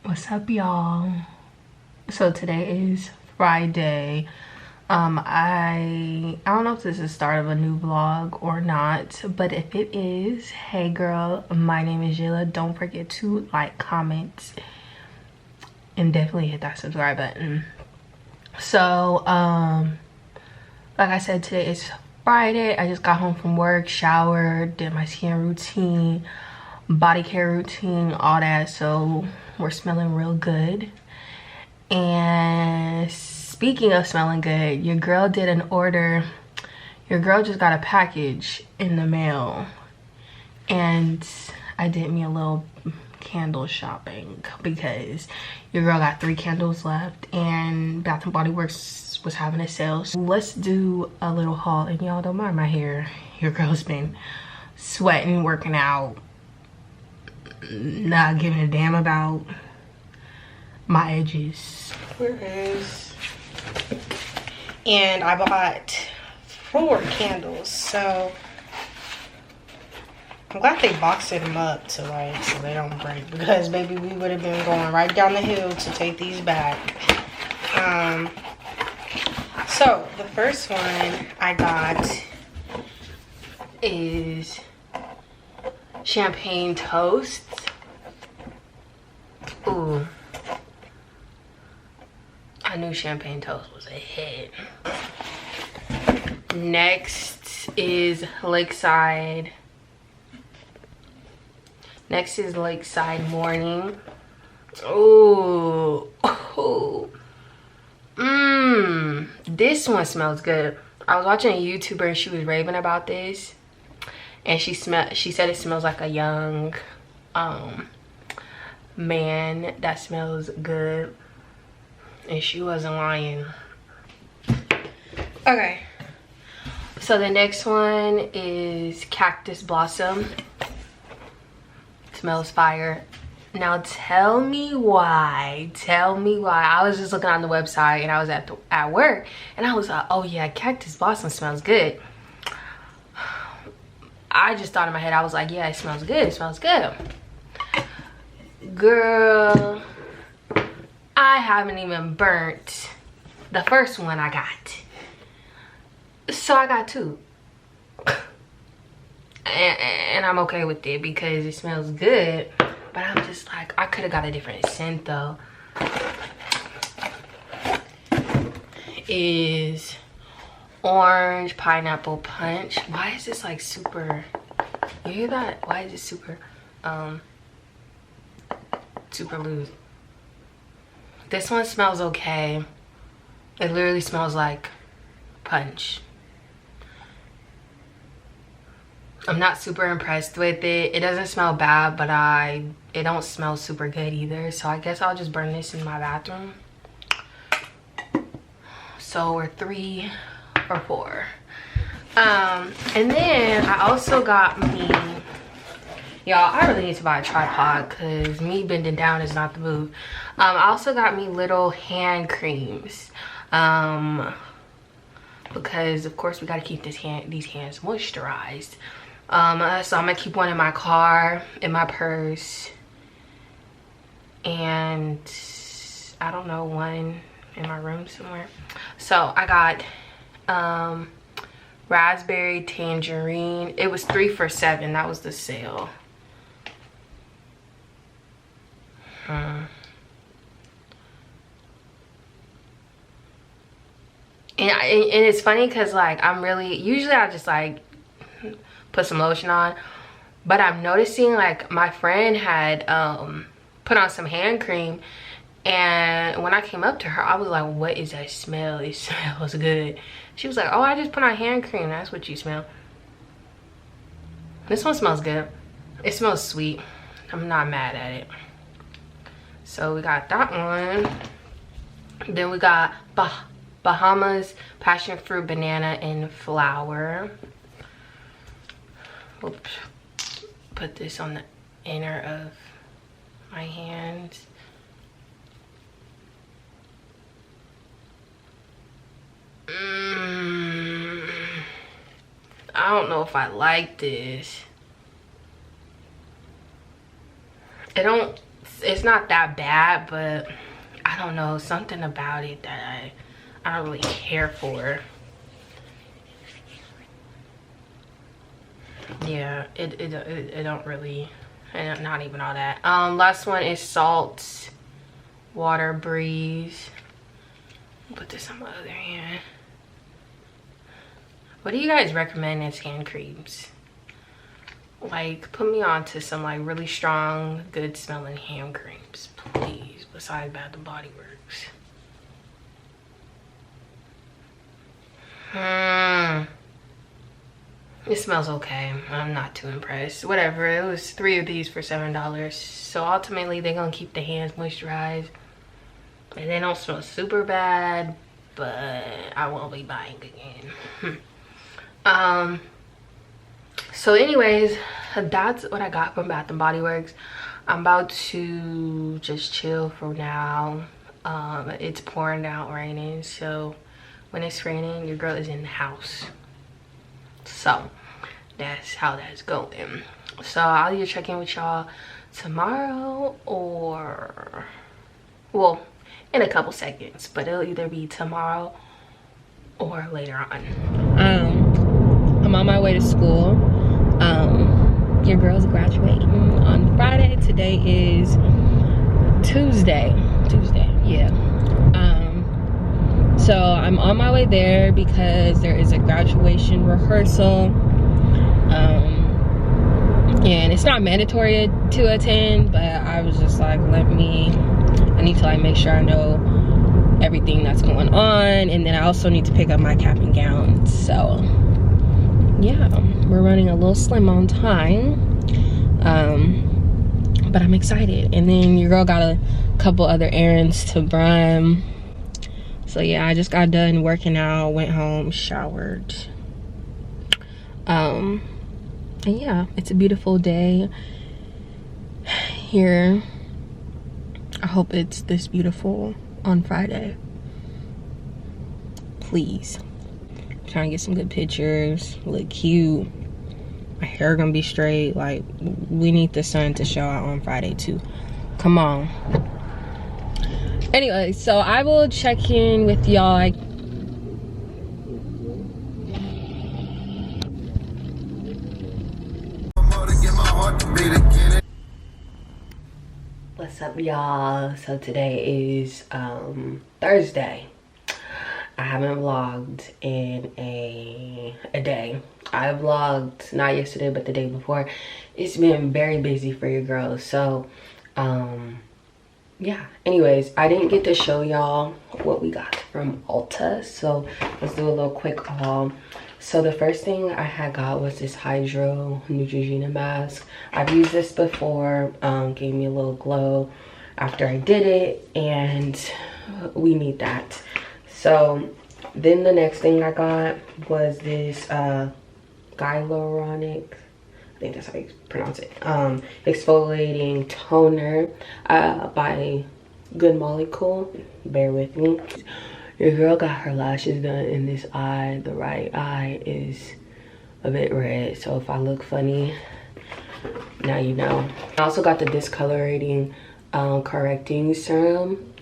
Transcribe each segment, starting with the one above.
What's up, y'all? So today is Friday. I don't know if this is the start of a new vlog or not, but if it is, hey girl, my name is Jayla. Don't forget to like, comment, and definitely hit that subscribe button. So like I said, today is Friday. I just got home from work, showered, did my skin routine, body care routine, all that. So we're smelling real good. And speaking of smelling good, your girl did an order. Your girl just got a package in the mail, and I did me a little candle shopping because your girl got 3 candles left and Bath and Body Works was having a sale. So let's do a little haul. And y'all, don't mind my hair. Your girl's been sweating, working out, not giving a damn about my edges. And I bought 4 candles, so I'm glad they boxed them up to like so they don't break, because baby, we would have been going right down the hill to take these back. So the first one I got is champagne toast. Ooh, I knew champagne toast was a hit. Next is Lakeside. Next is Lakeside Morning. Ooh. This one smells good. I was watching a YouTuber and she was raving about this, and she said it smells like a young man that smells good. And she wasn't lying. Okay, so the next one is Cactus Blossom. Smells fire. Now tell me why. I was just looking on the website and I was at work and I was like, oh yeah, Cactus Blossom smells good. I just thought in my head, I was like, yeah, it smells good, it smells good. Girl, I haven't even burnt the first one I got. So I got 2. And I'm okay with it because it smells good. But I'm just like, I could have got a different scent though. Is Orange Pineapple Punch. Why is this like super, you hear that? Why is it super super loose? This one smells okay. It literally smells like punch. I'm not super impressed with it. It doesn't smell bad, but it don't smell super good either. So I guess I'll just burn this in my bathroom. So we're 3 or 4. And then I also got me, y'all, I really need to buy a tripod because me bending down is not the move. I also got me little hand creams. Because of course we gotta keep these hands moisturized. So I'm gonna keep one in my car, in my purse, and I don't know, one in my room somewhere. So I got raspberry tangerine. It was 3 for $7. That was the sale. And it's funny because like I'm really, usually I just like put some lotion on, but I'm noticing like my friend had put on some hand cream, and when I came up to her I was like, what is that smell? It smells good. She was like, oh, I just put on hand cream. That's what you smell. This one smells good. It smells sweet. I'm not mad at it. So we got that one. Then we got Bahamas Passion Fruit Banana and Flower. Oops. Put this on the inner of my hands. I don't know if I like this. It don't it's not that bad, but I don't know, something about it that I don't really care for. Yeah, it don't really, and not even all that. Last one is Salt Water Breeze. Put this on my other hand. What do you guys recommend as hand creams? Like, put me on to some like really strong, good smelling hand creams, please, besides Bath and Body Works. It smells okay. I'm not too impressed. Whatever, it was 3 of these for $7. So ultimately they're gonna keep the hands moisturized. And they don't smell super bad, but I won't be buying again. So anyways, that's what I got from Bath and Body Works. I'm about to just chill for now. It's pouring out, raining, so when it's raining, your girl is in the house. So that's how that's going. So I'll either check in with y'all tomorrow or, well, in a couple seconds, but it'll either be tomorrow or later on. I'm on my way to school. Your girl's graduating on Friday. Today is Tuesday, yeah. So I'm on my way there because there is a graduation rehearsal, and it's not mandatory to attend, but I was just like, I need to like make sure I know everything that's going on, and then I also need to pick up my cap and gown. So yeah, we're running a little slim on time, but I'm excited. And then your girl got a couple other errands to run. So yeah, I just got done working out, went home, showered. And yeah, it's a beautiful day here. I hope it's this beautiful on Friday. Please. I'm trying to get some good pictures, look cute. My hair gonna be straight. Like, we need the sun to show out on Friday too. Come on. Anyway, so I will check in with y'all. What's up, y'all? So today is Thursday. I haven't vlogged in a day. I vlogged not yesterday but the day before. It's been very busy for your girls. So yeah, anyways, I didn't get to show y'all what we got from Ulta, so let's do a little quick haul. So the first thing I had got was this Hydro Neutrogena mask. I've used this before, gave me a little glow after I did it, and we need that. So then the next thing I got was this Hyaluronic, I think that's how you pronounce it, Exfoliating Toner by Good Molecule. Bear with me. Your girl got her lashes done in this eye. The right eye is a bit red, so if I look funny, now you know. I also got the Discolorating Correcting Serum.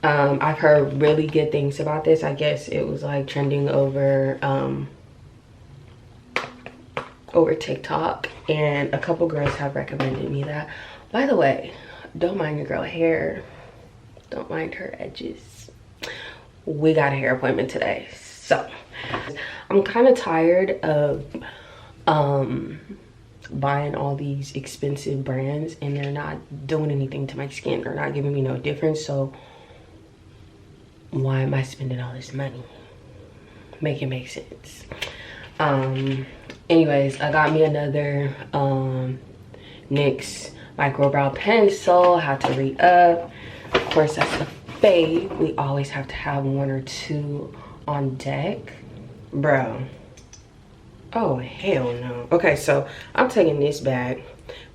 I've heard really good things about this. I guess it was like trending over TikTok, and a couple girls have recommended me that. By the way, don't mind your girl hair, don't mind her edges. We got a hair appointment today, so I'm kind of tired of buying all these expensive brands and they're not doing anything to my skin. They're not giving me no difference, so why am I spending all this money? Make it make sense. Anyways, I got me another NYX micro brow pencil. Had to re-up. Of course, that's the fave. We always have to have 1 or 2 on deck. Bro. Oh, hell no. Okay, so I'm taking this back,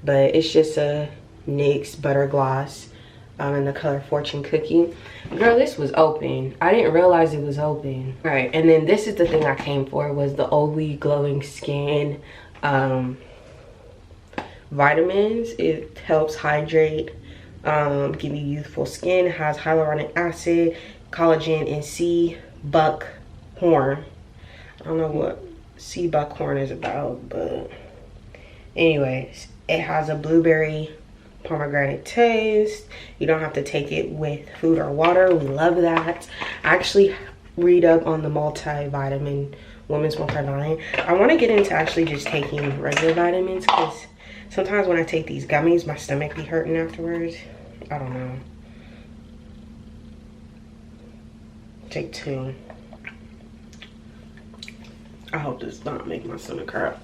but it's just a NYX butter gloss in the color Fortune Cookie. Girl, this was open. I didn't realize it was open. All right, and then this is the thing I came for, was the Oly Glowing Skin vitamins. It helps hydrate Give you youthful skin. Has hyaluronic acid, collagen, and sea buckhorn. I don't know what sea buckhorn is about, but anyways, it has a blueberry pomegranate taste. You don't have to take it with food or water. We love that. I actually read up on the multivitamin, women's multivitamin. I want to get into actually just taking regular vitamins, because sometimes when I take these gummies, my stomach be hurting afterwards. I don't know. Take 2. I hope this does not make my stomach hurt.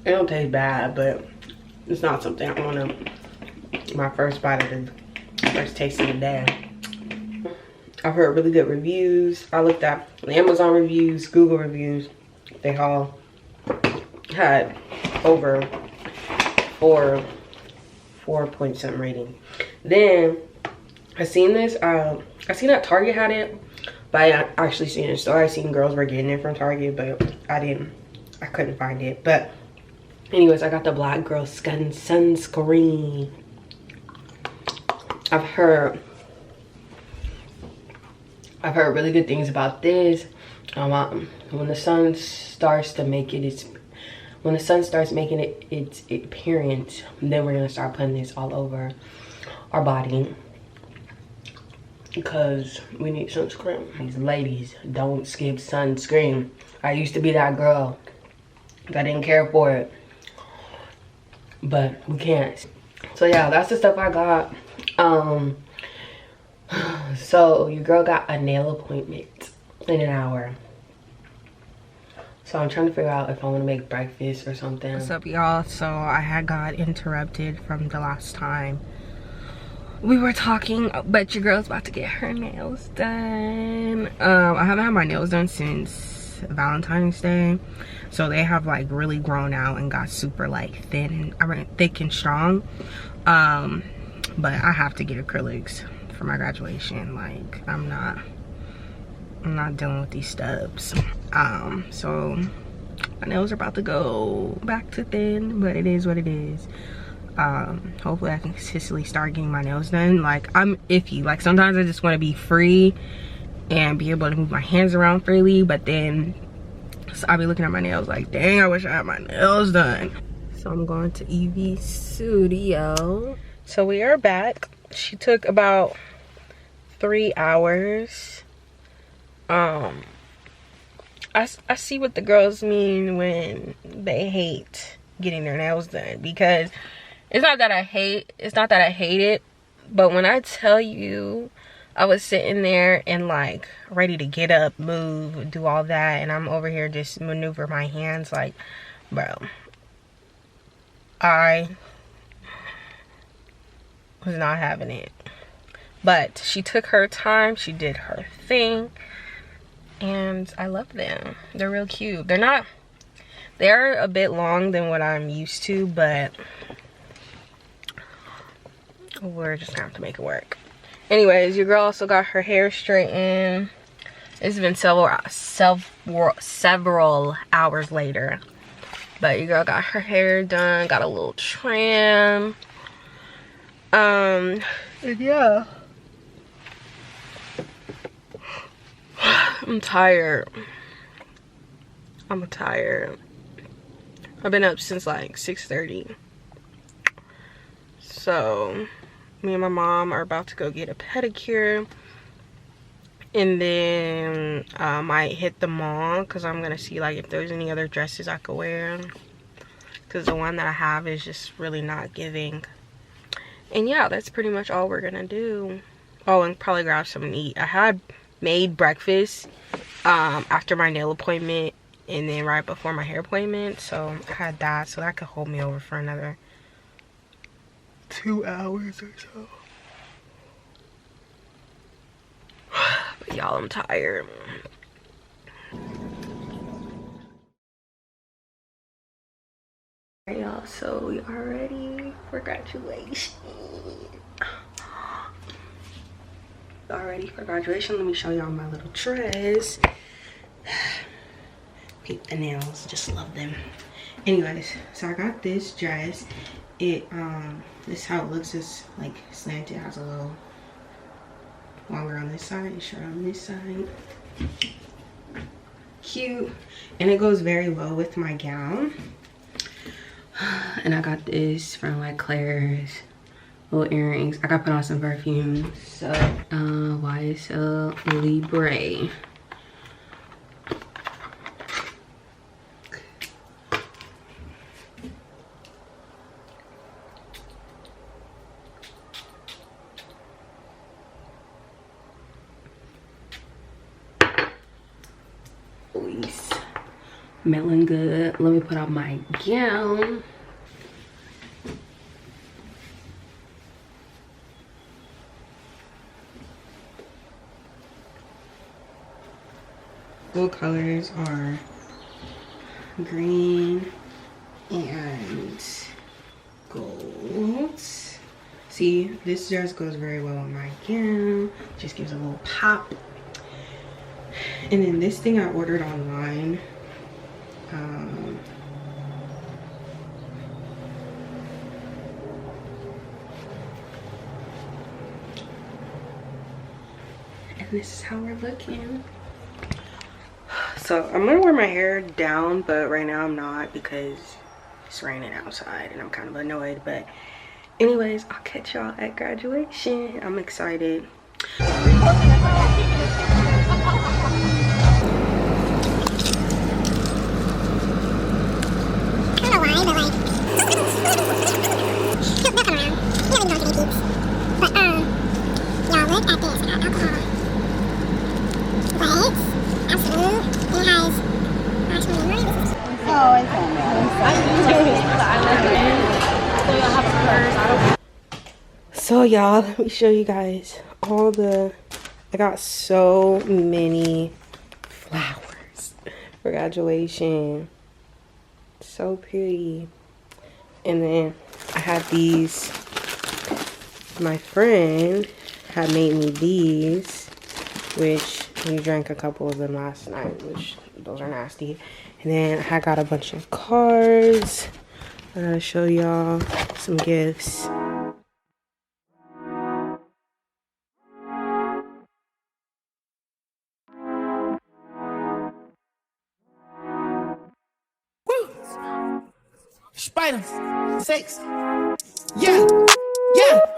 It don't taste bad, but it's not something I want to, my first bite of the first taste of the day. I've heard really good reviews. I looked at the Amazon reviews, Google reviews. They all had over 4 point something rating. Then I seen this, I seen that Target had it, but I actually seen it in the store. I seen girls were getting it from Target, but I couldn't find it. But anyways, I got the Black Girl Skin Sunscreen. I've heard really good things about this. When the sun starts making its appearance, then we're gonna start putting this all over our body, because we need sunscreen. These ladies don't skip sunscreen. I used to be that girl. I didn't care for it, but we can't. So yeah, that's the stuff I got. So your girl got a nail appointment in an hour. So I'm trying to figure out if I want to make breakfast or something. What's up, y'all? So I had got interrupted from the last time we were talking, but your girl's about to get her nails done. I haven't had my nails done since Valentine's Day, so they have like really grown out and got super like thick and strong. But I have to get acrylics for my graduation. Like I'm not dealing with these stubs. So my nails are about to go back to thin, but it is what it is. Hopefully I can consistently start getting my nails done. Like I'm iffy. Like sometimes I just want to be free and be able to move my hands around freely, but then I'll be looking at my nails like, dang, I wish I had my nails done. So I'm going to Evie Studio. So we are back. She took about 3 hours. I see what the girls mean when they hate getting their nails done, because it's not that I hate it, but when I tell you I was sitting there and like ready to get up, move, do all that, and I'm over here just maneuver my hands, like, bro, I was not having it. But she took her time, she did her thing, and I love them. They're real cute. They're a bit long than what I'm used to, but we're just gonna have to make it work. Anyways, your girl also got her hair straightened. It's been several hours later, but your girl got her hair done, got a little trim. And yeah, I'm tired. I've been up since like 6:30. So me and my mom are about to go get a pedicure, and then I might hit the mall because I'm gonna see like if there's any other dresses I could wear, because the one that I have is just really not giving. And yeah, that's pretty much all we're gonna do. Oh, and probably grab something to eat. I had made breakfast after my nail appointment and then right before my hair appointment, so I had that, so that could hold me over for another 2 hours or so. But y'all, I'm tired. Alright, y'all, so we are ready for graduation. Let me show y'all my little dress. Peep the nails, just love them. Anyways, so I got this dress. It this is how it looks. It's like slanted, it has a little longer on this side and short on this side. Cute, and it goes very well with my gown. And I got this from like Claire's, little earrings. I got put on some perfume. So YSL Libre. Smelling good. Let me put on my gown. Full colors are green and gold. See, this dress goes very well with my gown. Just gives a little pop. And then this thing I ordered online. And this is how we're looking. So I'm gonna wear my hair down, but right now I'm not because it's raining outside and I'm kind of annoyed. But anyways, I'll catch y'all at graduation. I'm excited. So y'all, let me show you guys all the, I got so many flowers for graduation. So pretty. And then I have these, my friend had made me these, which we drank a couple of them last night, which those are nasty. And then I got a bunch of cards. I'm gonna show y'all some gifts. Spider, sex, yeah, yeah.